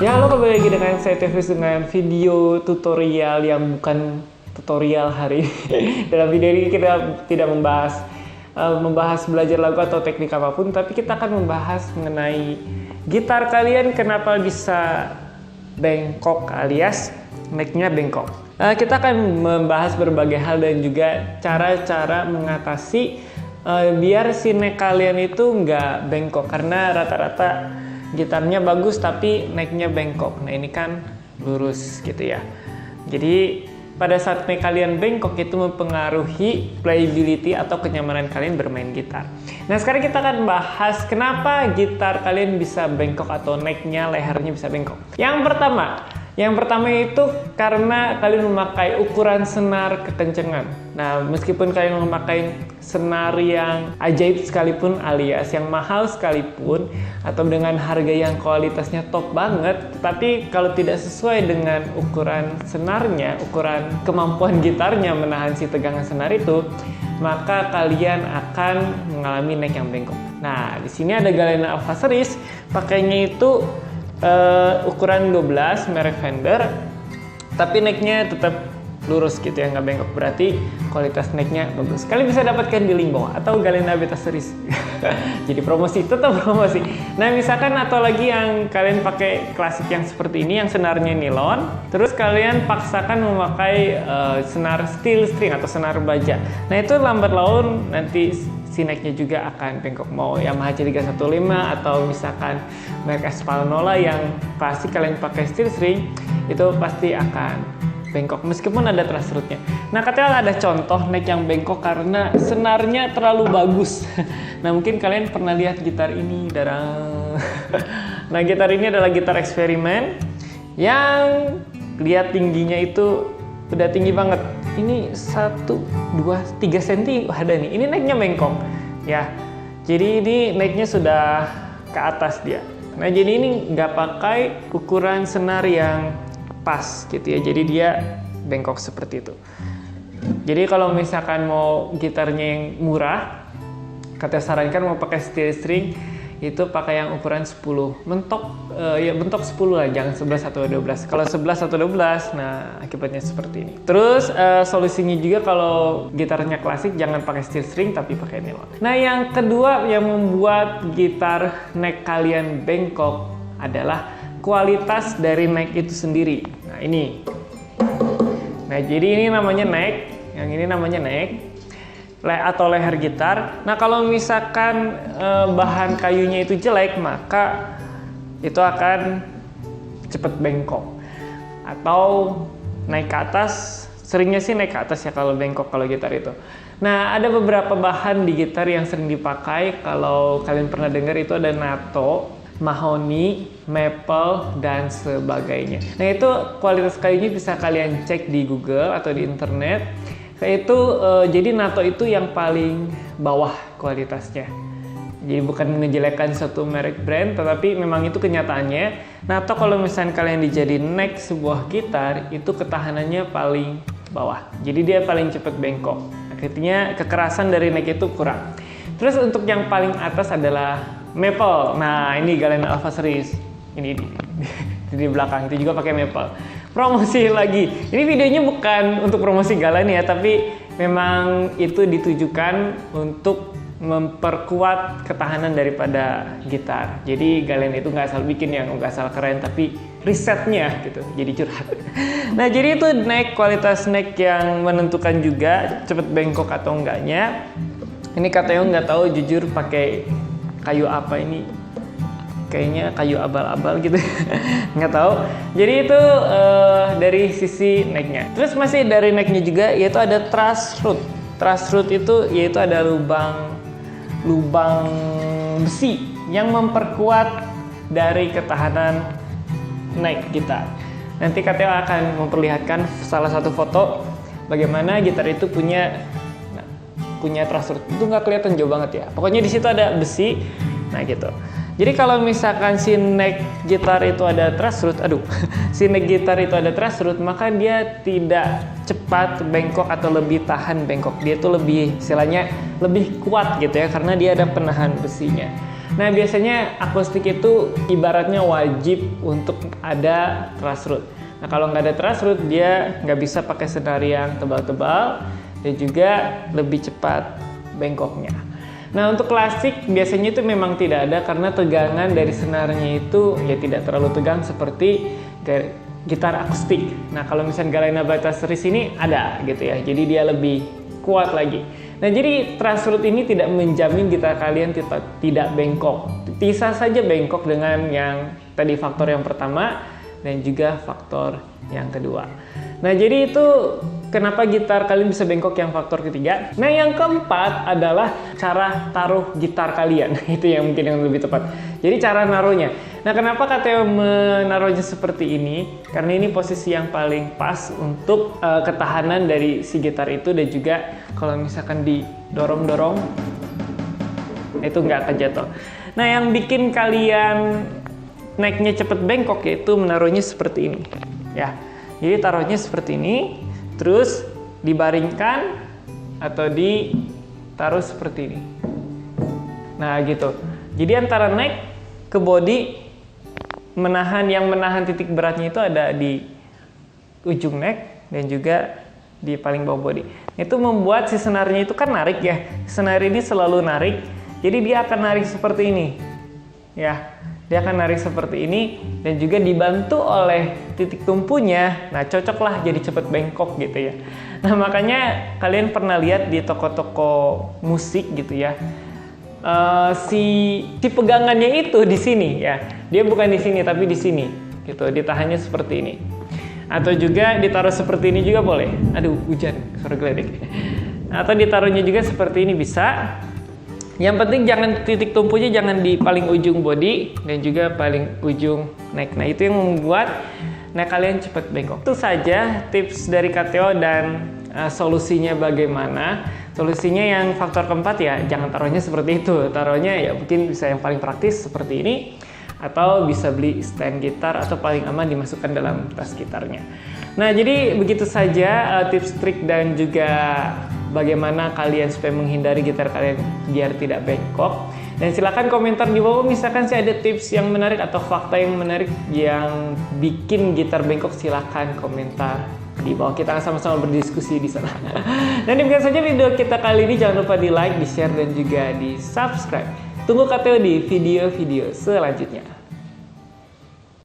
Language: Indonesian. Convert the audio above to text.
Ya, halo, kembali lagi dengan saya Tevis dengan video tutorial yang bukan tutorial hari ini. Dalam video ini kita tidak membahas belajar lagu atau teknik apapun, tapi kita akan membahas mengenai gitar kalian kenapa bisa bengkok alias necknya bengkok. Kita akan membahas berbagai hal dan juga cara-cara mengatasi biar si neck kalian itu nggak bengkok, karena rata-rata gitarnya bagus tapi necknya bengkok. Nah, ini kan lurus gitu ya. Jadi pada saat neck kalian bengkok itu mempengaruhi playability atau kenyamanan kalian bermain gitar. Nah, sekarang kita akan bahas kenapa gitar kalian bisa bengkok atau necknya, lehernya bisa bengkok. Yang pertama itu karena kalian memakai ukuran senar kekencengan. Nah, meskipun kalian memakai senar yang ajaib sekalipun alias yang mahal sekalipun atau dengan harga yang kualitasnya top banget, tapi kalau tidak sesuai dengan ukuran senarnya, ukuran kemampuan gitarnya menahan si tegangan senar itu, maka kalian akan mengalami neck yang bengkok. Nah, di sini ada Galena Alpha Series, pakainya itu ukuran 12 merek Fender, tapi necknya tetap lurus gitu ya, nggak bengkok, berarti kualitas necknya bagus. Kalian bisa dapatkan di link bawah atau Galena Beta Series. Jadi promosi, tetap promosi. Nah, misalkan atau lagi yang kalian pakai klasik yang seperti ini, yang senarnya nilon, terus kalian paksakan memakai senar steel string atau senar baja. Nah, itu lambat laun nanti si necknya juga akan bengkok. Mau Yamaha C315 atau misalkan merek Espanola yang pasti kalian pakai steel string, itu pasti akan bengkok meskipun ada truss rootnya. Nah, katanya ada contoh neck yang bengkok karena senarnya terlalu bagus. Nah, mungkin kalian pernah lihat gitar ini, Nah, gitar ini adalah gitar eksperimen yang lihat tingginya itu udah tinggi banget. Ini 1, 2, 3 cm ada nih. Ini necknya bengkok ya. Jadi ini necknya sudah ke atas dia. Nah, jadi ini nggak pakai ukuran senar yang pas gitu ya. Jadi dia bengkok seperti itu. Jadi kalau misalkan mau gitarnya yang murah, katanya sarankan mau pakai steel string, itu pakai yang ukuran 10 mentok, ya bentok 10 lah, jangan 11 atau 12. Kalau 11 atau 12, nah akibatnya seperti ini. Terus solusinya juga kalau gitarnya klasik jangan pakai steel string tapi pakai nilon. Nah, yang kedua yang membuat gitar neck kalian bengkok adalah kualitas dari neck itu sendiri. Nah, ini. Nah, jadi ini namanya neck, yang ini namanya neck atau leher gitar. Nah, kalau misalkan bahan kayunya itu jelek, maka itu akan cepat bengkok atau naik ke atas. Seringnya sih naik ke atas ya kalau bengkok kalau gitar itu. Nah, ada beberapa bahan di gitar yang sering dipakai. Kalau kalian pernah dengar itu ada natto, mahoni, maple, dan sebagainya. Nah, itu kualitas kayunya bisa kalian cek di Google atau di internet. Jadi natto itu yang paling bawah kualitasnya. Jadi bukan menjelekkan satu merek brand, tetapi memang itu kenyataannya. Natto kalau misalnya kalian dijadiin neck sebuah gitar, itu ketahanannya paling bawah. Jadi dia paling cepat bengkok. Akhirnya kekerasan dari neck itu kurang. Terus untuk yang paling atas adalah maple. Nah, ini Galena Alpha Series. Ini di belakang itu juga pakai maple. Promosi lagi. Ini videonya bukan untuk promosi Galena ya, tapi memang itu ditujukan untuk memperkuat ketahanan daripada gitar. Jadi Galena itu nggak asal bikin yang nggak asal keren, tapi risetnya gitu. Jadi curhat. Nah, jadi itu neck, kualitas neck yang menentukan juga cepet bengkok atau enggaknya. Ini katanya nggak tahu jujur pakai kayu apa ini. Kayaknya kayu abal-abal gitu. Nggak tahu. Jadi itu dari sisi necknya. Terus masih dari necknya juga, yaitu ada truss root. Truss root itu yaitu ada lubang besi yang memperkuat dari ketahanan neck gitar. Nanti katanya akan memperlihatkan salah satu foto bagaimana gitar itu punya truss root. Itu nggak kelihatan jauh banget ya. Pokoknya di situ ada besi. Nah, gitu. Jadi kalau misalkan si neck gitar itu ada truss root, maka dia tidak cepat bengkok atau lebih tahan bengkok. Dia itu lebih, istilahnya lebih kuat gitu ya, karena dia ada penahan besinya. Nah, biasanya akustik itu ibaratnya wajib untuk ada truss rod. Nah, kalau nggak ada truss rod, dia nggak bisa pakai senar yang tebal-tebal dan juga lebih cepat bengkoknya. Nah, untuk klasik biasanya itu memang tidak ada karena tegangan dari senarnya itu ya tidak terlalu tegang seperti gitar akustik. Nah, kalau misalnya Galena Bataseries ini ada gitu ya, jadi dia lebih kuat lagi. Nah, jadi truss rod ini tidak menjamin gitar kalian tidak bengkok. Bisa saja bengkok dengan yang tadi faktor yang pertama dan juga faktor yang kedua. Nah, jadi itu kenapa gitar kalian bisa bengkok yang faktor ketiga. Nah, yang keempat adalah cara taruh gitar kalian. Itu yang mungkin yang lebih tepat. Jadi cara naruhnya. Nah, kenapa KTO menaruhnya seperti ini? Karena ini posisi yang paling pas untuk ketahanan dari si gitar itu, dan juga kalau misalkan didorong-dorong itu nggak akan jatuh. Nah, yang bikin kalian naiknya cepet bengkok yaitu menaruhnya seperti ini. Ya, jadi taruhnya seperti ini, terus dibaringkan atau ditaruh seperti ini. Nah, gitu. Jadi antara neck ke body, yang menahan titik beratnya itu ada di ujung neck dan juga di paling bawah body. Itu membuat si senarnya itu kan narik ya. Senar ini selalu narik, jadi dia akan narik seperti ini. Ya, dia akan narik seperti ini dan juga dibantu oleh titik tumpunya. Nah, cocoklah jadi cepet bengkok gitu ya. Nah, makanya kalian pernah lihat di toko-toko musik gitu ya. Si pegangannya itu di sini ya. Dia bukan di sini tapi di sini gitu. Ditahannya seperti ini. Atau juga ditaruh seperti ini juga boleh. Aduh, hujan, suara geledek. Atau ditaruhnya juga seperti ini bisa. Yang penting jangan titik tumpunya jangan di paling ujung body dan juga paling ujung neck. Nah, itu yang membuat neck kalian cepat bengkok. Itu saja tips dari KTO dan solusinya bagaimana. Solusinya yang faktor keempat ya jangan taruhnya seperti itu. Taruhnya ya mungkin bisa yang paling praktis seperti ini, atau bisa beli stand gitar, atau paling aman dimasukkan dalam tas gitarnya. Nah, jadi begitu saja tips trik dan juga bagaimana kalian supaya menghindari gitar kalian biar tidak bengkok. Dan silakan komentar di bawah misalkan sih ada tips yang menarik atau fakta yang menarik yang bikin gitar bengkok, silakan komentar di bawah. Kita akan sama-sama berdiskusi di sana. Dan demikian saja video kita kali ini, jangan lupa di like, di share dan juga di subscribe. Tunggu KTO di video-video selanjutnya.